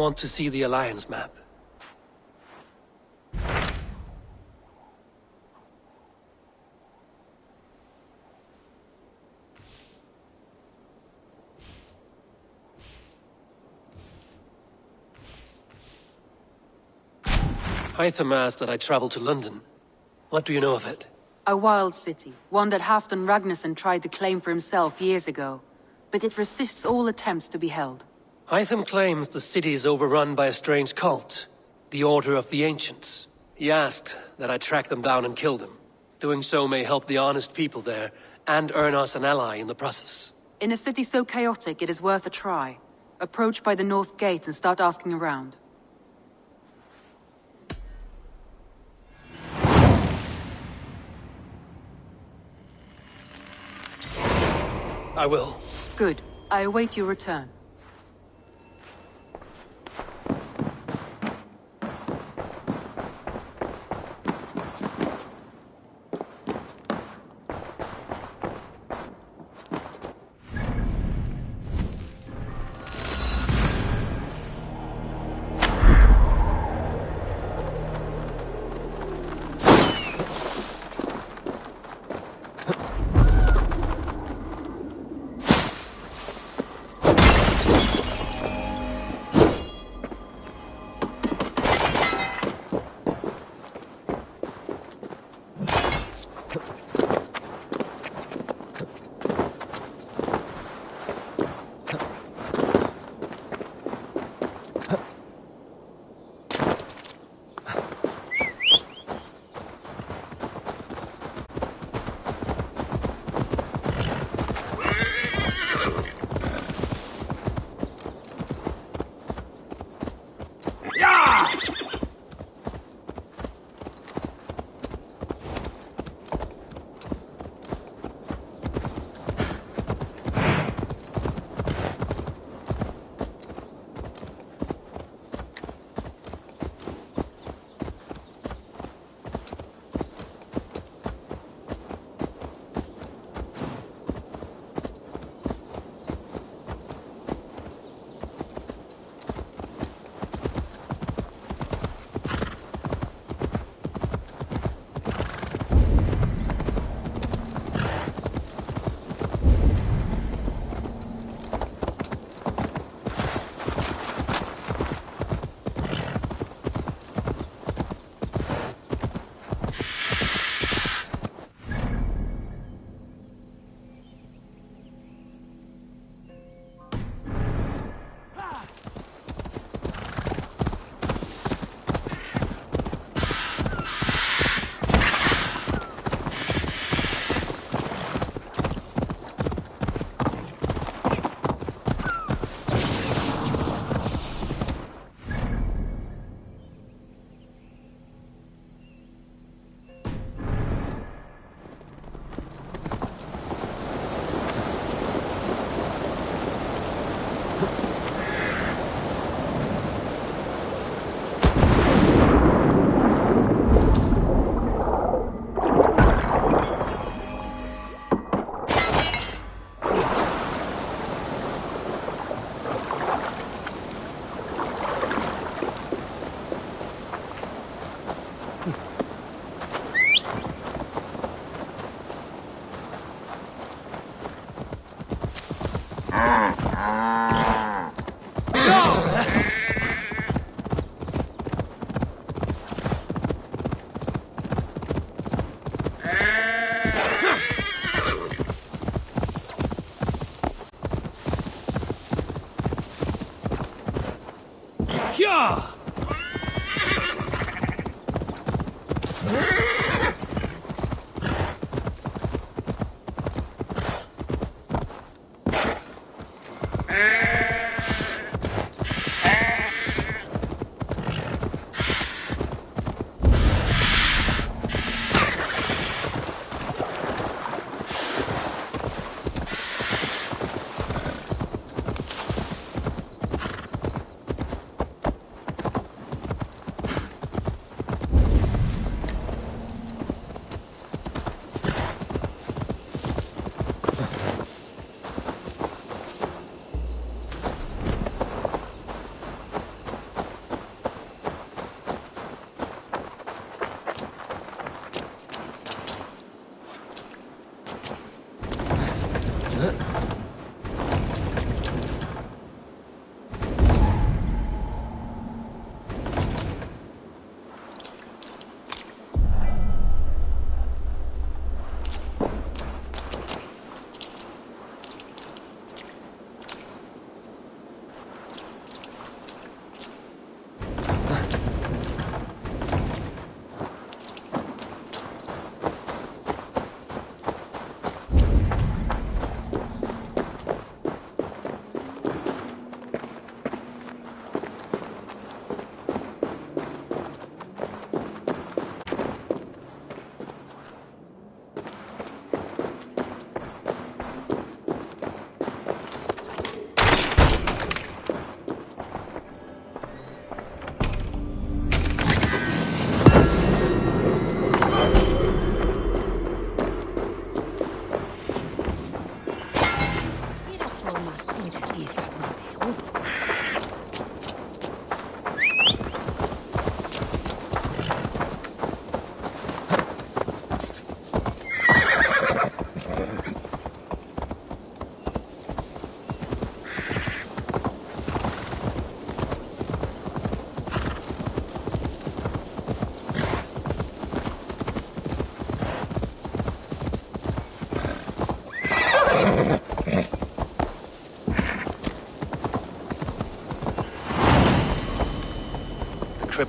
want to see the Alliance map. Hytham asked that I travel to London. What do you know of it? A wild city, one that Halfdan Ragnarsson tried to claim for himself years ago. But it resists all attempts to be held. Hytham claims the city is overrun by a strange cult, the Order of the Ancients. He asked that I track them down and kill them. Doing so may help the honest people there, and earn us an ally in the process. In a city so chaotic, it is worth a try. Approach by the North Gate and start asking around. I will. Good. I await your return.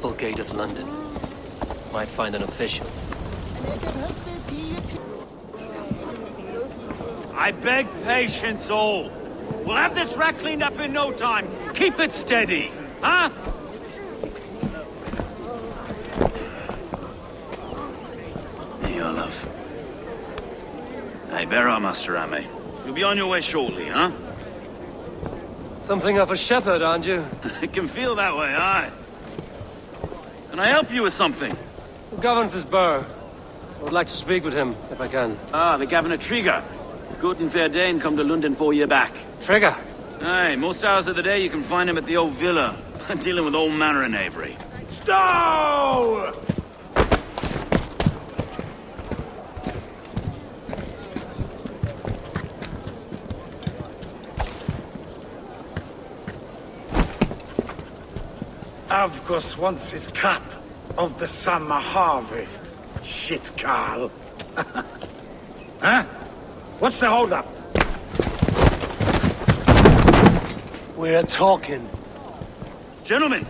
Temple Gate of London. Might find an official. I beg patience, all. We'll have this rat cleaned up in no time. Keep it steady, huh? Here, love. Hey, bear our Master Ame. You'll be on your way shortly, huh? Something of a shepherd, aren't you? It can feel that way, aye. Can I help you with something? Who governs this burr? I would like to speak with him, if I can. Ah, the Governor Trigger. Good and fair Dane come to Lunden 4 year back. Trigger! Aye, most hours of the day you can find him at the old villa, dealing with all manner in Avery. Stow! Avgos wants his cut of the summer harvest. Shit, Carl. Huh? What's the holdup? We're talking. Gentlemen,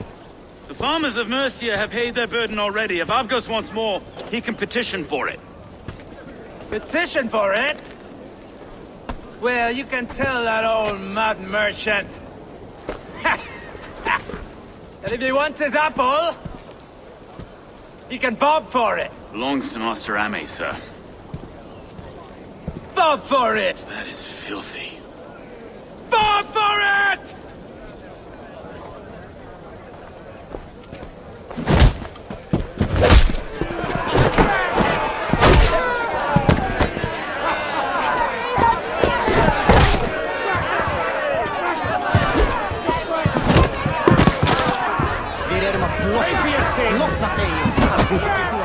the farmers of Mercia have paid their burden already. If Avgos wants more, he can petition for it. Petition for it? Well, you can tell that old mud merchant. And if he wants his apple, he can bob for it. Belongs to Master Ame, sir. Bob for it! That is filthy. Bob for it!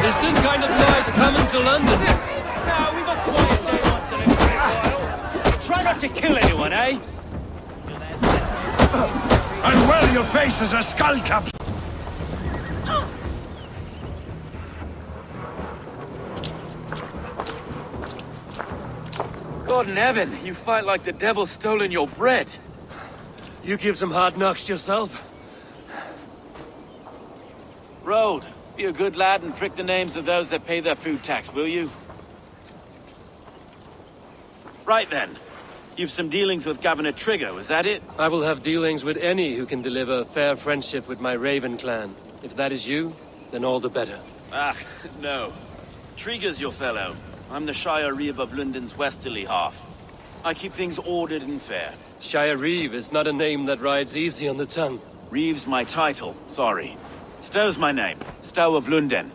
Is this kind of noise coming to London? Now, we've a quiet day once in a great while. Try not to kill anyone, eh? And well, your face is a skull cap. God in heaven, you fight like the devil's stolen your bread. You give some hard knocks yourself. Road, be a good lad and prick the names of those that pay their food tax, will you? Right then. You've some dealings with Governor Trigger, was that it? I will have dealings with any who can deliver fair friendship with my Raven clan. If that is you, then all the better. Ah, no. Trigger's your fellow. I'm the Shire Reeve of Lunden's westerly half. I keep things ordered and fair. Shire Reeve is not a name that rides easy on the tongue. Reeve's my title, sorry. Stow's my name. Stow of Lunden.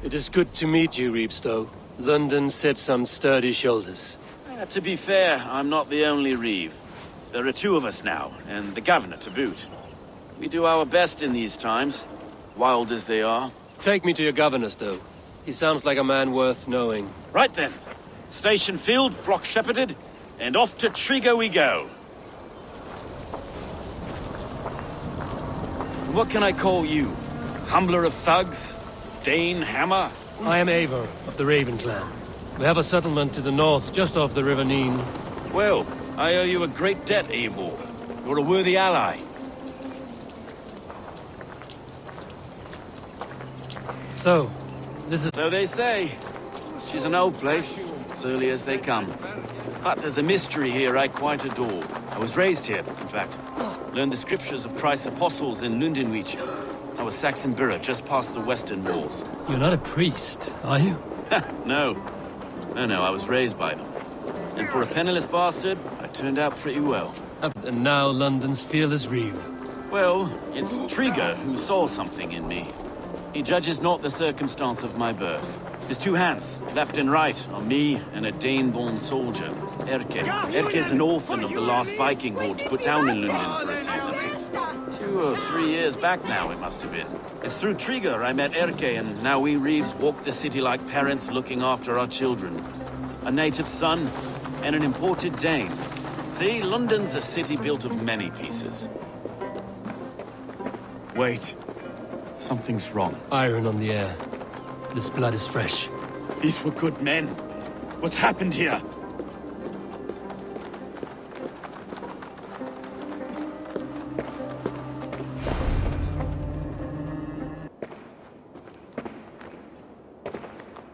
It is good to meet you, Reevestow. London sits on sturdy shoulders. To be fair, I'm not the only Reeve. There are two of us now, and the Governor to boot. We do our best in these times, wild as they are. Take me to your governor, Stow. He sounds like a man worth knowing. Right then. Station filled, flock shepherded, and off to Trigger we go. What can I call you? Humbler of thugs? Dane Hammer? I am Eivor of the Raven clan. We have a settlement to the north, just off the River Neen. Well, I owe you a great debt, Eivor. You're a worthy ally. So, this is... So they say. She's an old place, surly as they come. But there's a mystery here I quite adore. I was raised here, in fact. Learned the scriptures of Christ's apostles in Lunden. I was Saxon Borough, just past the western walls. You're not a priest, are you? No, I was raised by them. And for a penniless bastard, I turned out pretty well. And now London's fearless Reeve. Well, it's Trigger who saw something in me. He judges not the circumstance of my birth. His two hands, left and right, are me and a Dane-born soldier, Erke. Erke's an orphan of the last Viking horde put down in Lunden for a season. 2 or 3 years back now, it must have been. It's through Trigger I met Erke, and now we Reeves walk the city like parents looking after our children. A native son and an imported Dane. See, London's a city built of many pieces. Wait. Something's wrong. Iron on the air. This blood is fresh. These were good men. What's happened here?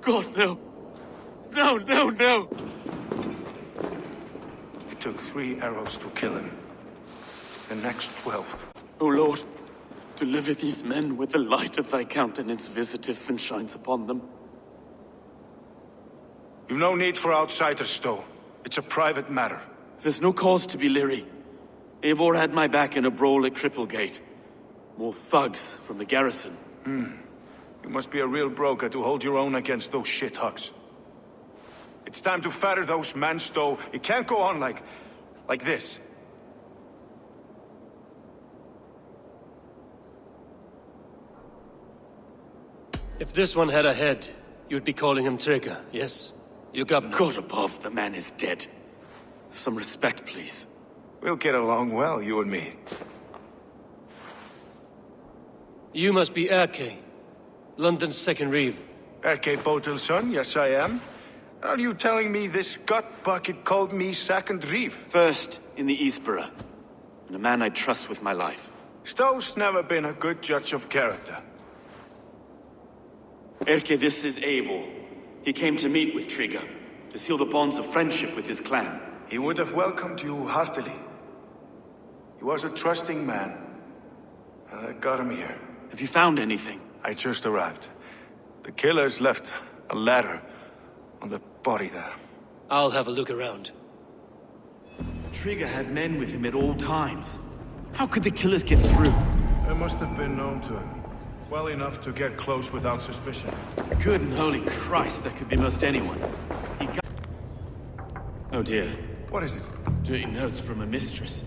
God, no! No, no, no! It took 3 arrows to kill him. The next 12. O Lord, deliver these men with the light of thy countenance visiteth and shines upon them. You've no need for outsiders, Stowe. It's a private matter. There's no cause to be leery. Eivor had my back in a brawl at Cripplegate. More thugs from the garrison. You must be a real broker to hold your own against those shithugs. It's time to fetter those men, Stowe. It can't go on like this. If this one had a head, you'd be calling him Trigger, yes? Your governor. God above, the man is dead. Some respect, please. We'll get along well, you and me. You must be Erke, London's second reeve. Erke Botel's son, yes I am. Are you telling me this gut bucket called me second reeve? First in the Eastborough, and a man I trust with my life. Stowe's never been a good judge of character. Erke, this is Eivor. He came to meet with Trigger, to seal the bonds of friendship with his clan. He would have welcomed you heartily. He was a trusting man, and I got him here. Have you found anything? I just arrived. The killers left a ladder on the body there. I'll have a look around. Trigger had men with him at all times. How could the killers get through? They must have been known to him. Well enough to get close without suspicion. Good and holy Christ, that could be most anyone. He got... Oh dear. What is it? Dirty notes from a mistress.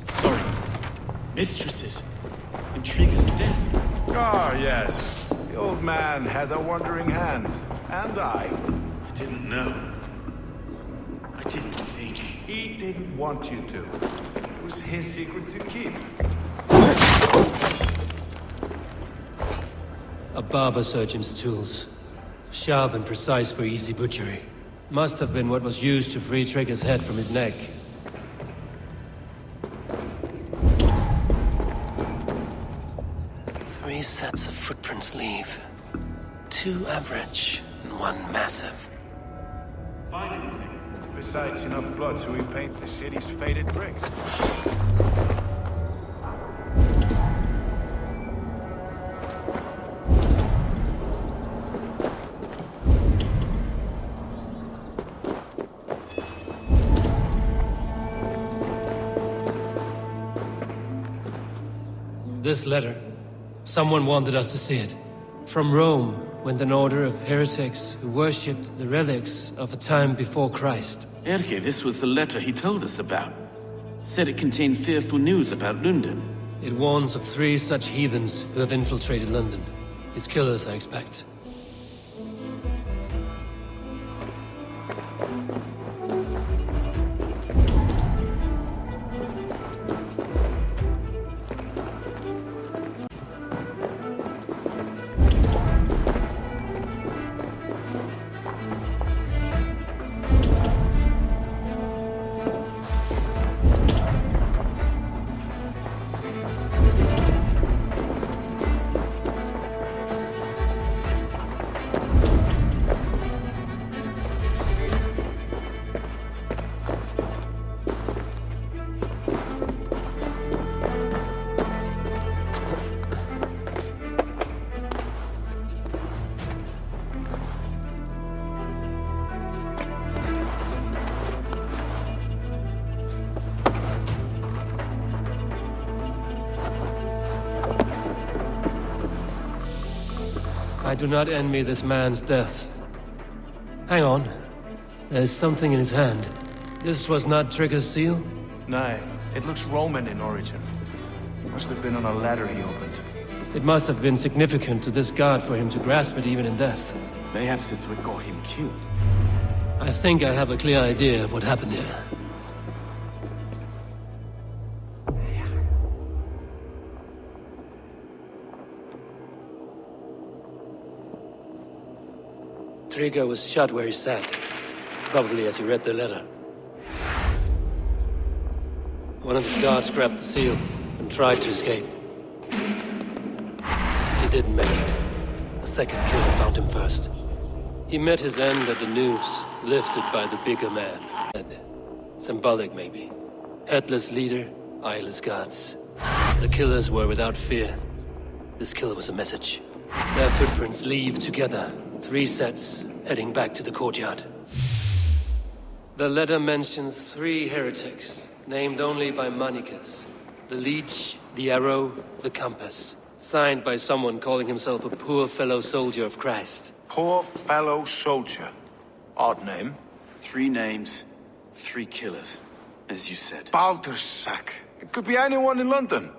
Sorry. Mistresses. In Trigger's desk. Ah, yes. The old man had a wandering hand. And I. I didn't know. I didn't think. He didn't want you to. It was his secret to keep. A barber surgeon's tools. Sharp and precise for easy butchery. Must have been what was used to free Trigger's head from his neck. Three sets of footprints leave. 2 average and 1 massive. Find anything? Besides enough blood to repaint the city's faded bricks. This letter. Someone wanted us to see it. From Rome went an order of heretics who worshipped the relics of a time before Christ. Erke, this was the letter he told us about. Said it contained fearful news about Lunden. It warns of 3 such heathens who have infiltrated London. His killers, I expect. I do not envy this man's death. Hang on. There's something in his hand. This was not Trigger's seal? Nay, it looks Roman in origin. Must have been on a ladder he opened. It must have been significant to this god for him to grasp it even in death. Perhaps it's what got him killed. I think I have a clear idea of what happened here. Trigger was shot where he sat, probably as he read the letter. One of his guards grabbed the seal and tried to escape. He didn't make it. A second killer found him first. He He met his end at the noose, lifted by the bigger man. Symbolic, maybe. Headless leader, eyeless gods. The killers were without fear. This killer was a message. Their footprints leave together. 3 sets, heading back to the courtyard. The letter mentions 3 heretics, named only by Manicus. The Leech, the Arrow, the Compass. Signed by someone calling himself a poor fellow soldier of Christ. Poor fellow soldier. Odd name. 3 names, 3 killers, as you said. Baldersack. It could be anyone in London.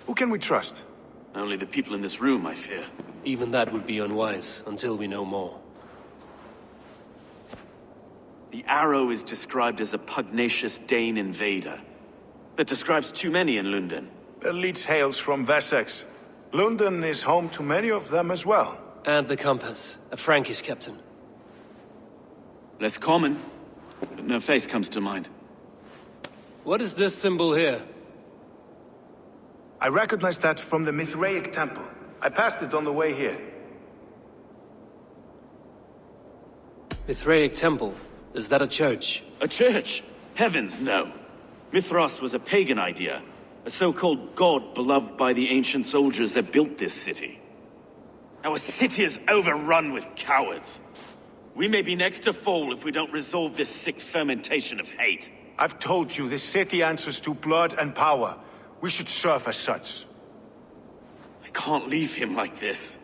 Who can we trust? Only the people in this room, I fear. Even that would be unwise, until we know more. The Arrow is described as a pugnacious Dane invader. That describes too many in Lunden. The Leech hails from Wessex. Lunden is home to many of them as well. And the Compass, a Frankish captain. Less common, but no face comes to mind. What is this symbol here? I recognize that from the Mithraic temple. I passed it on the way here. Mithraic temple? Is that a church? A church? Heavens, no. Mithras was a pagan idea. A so-called god beloved by the ancient soldiers that built this city. Our city is overrun with cowards. We may be next to fall if we don't resolve this sick fermentation of hate. I've told you, this city answers to blood and power. We should serve as such. I can't leave him like this.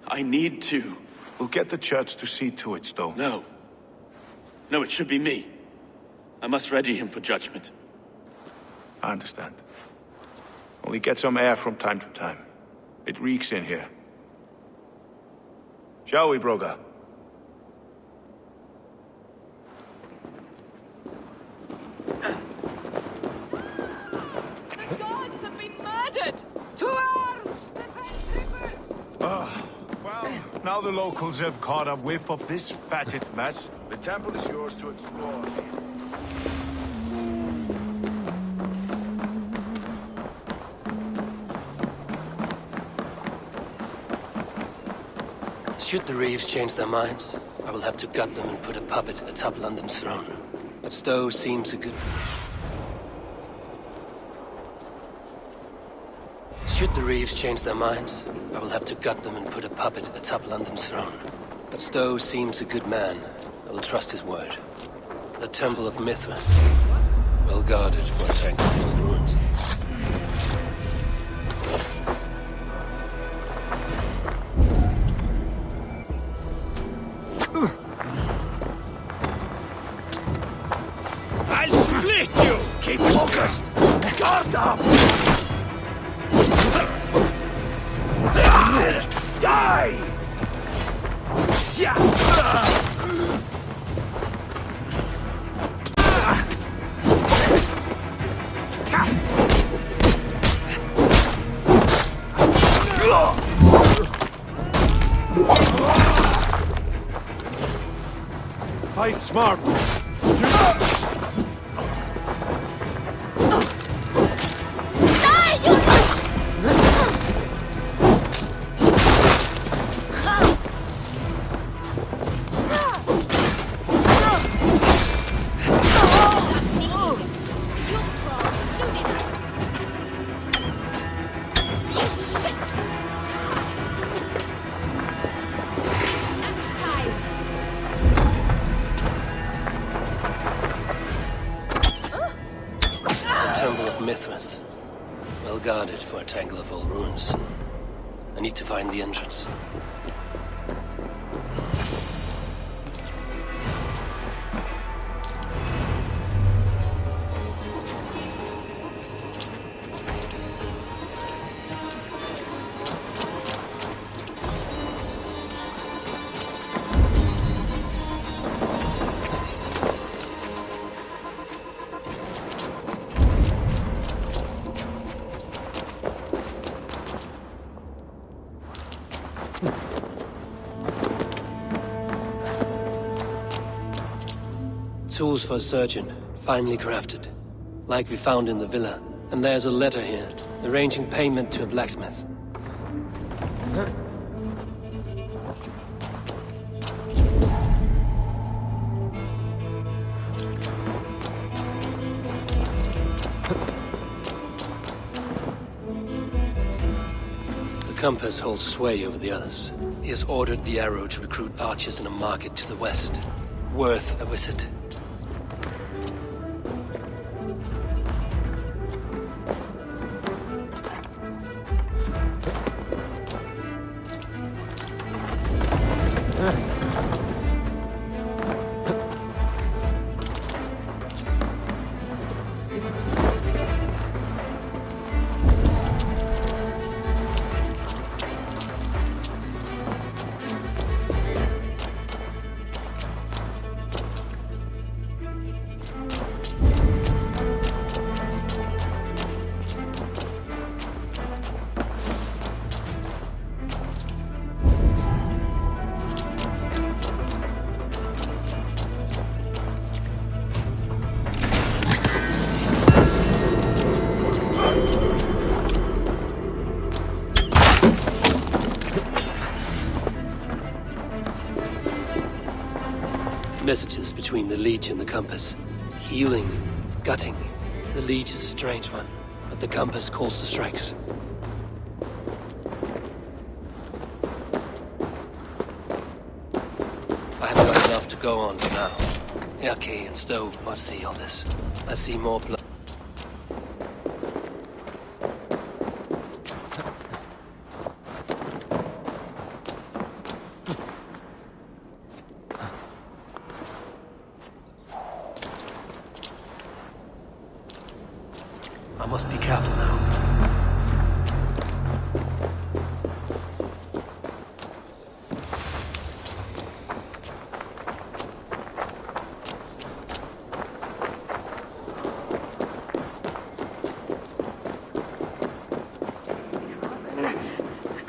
I need to. We'll get the church to see to it, Stowe. No. No, it should be me. I must ready him for judgment. I understand. Only get some air from time to time. It reeks in here. Shall we, Broga? The gods have been murdered! To arms! Well, now the locals have caught a whiff of this fatted mess. The temple is yours to explore. Should the Reeves change their minds, I will have to gut them and put a puppet atop London's throne. But Stowe seems a good... Should the Reeves change their minds, I will have to gut them and put a puppet atop London's throne. But Stowe seems a good man. I will trust his word. The Temple of Mithras, well guarded for attack full ruins. I'll split you! Keep focused! Guard up! Die! Fight smart! Mithras. Well guarded for a tangle of old ruins. I need to find the entrance. Tools for a surgeon, finely crafted. Like we found in the villa. And there's a letter here, arranging payment to a blacksmith. compass holds sway over the others. He has ordered the arrow to recruit archers in a market to the west. Worth a visit. Messages between the Leech and the compass. Healing, gutting. The Leech is a strange one, but the compass calls to strikes. I have got enough to go on for now. Erke and Stove must see all this. I see more blood. I must be careful now.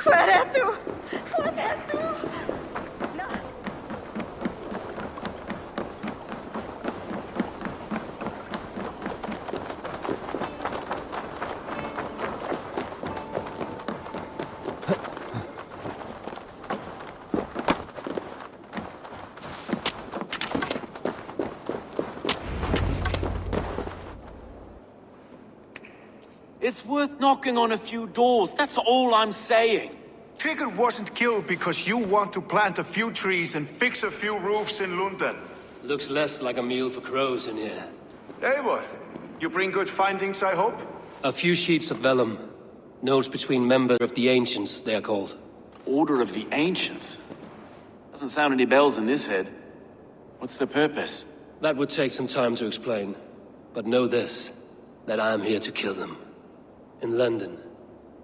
Where är du? Var är du? It's worth knocking on a few doors, that's all I'm saying. Trigger wasn't killed because you want to plant a few trees and fix a few roofs in Lunden. Looks less like a meal for crows in here. Eivor, you bring good findings, I hope? A few sheets of vellum. Notes between members of the Ancients, they are called. Order of the Ancients? Doesn't sound any bells in this head. What's the purpose? That would take some time to explain. But know this, that I am here to kill them. In London,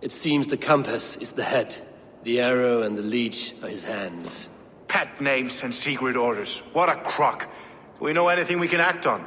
it seems the compass is the head. The arrow and the leech are his hands. Pet names and secret orders. What a crock. Do we know anything we can act on?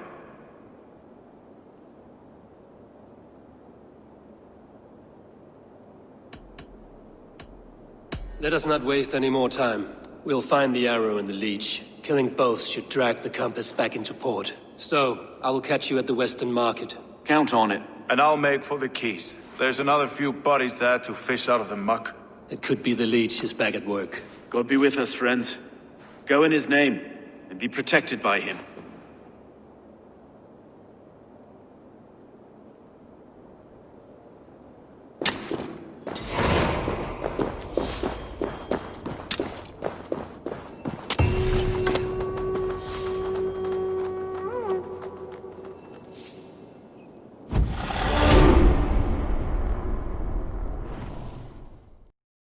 Let us not waste any more time. We'll find the arrow and the leech. Killing both should drag the compass back into port. So, I will catch you at the Western Market. Count on it. And I'll make for the keys. There's another few bodies there to fish out of the muck. It could be the leech is back at work. God be with us, friends. Go in his name, and be protected by him.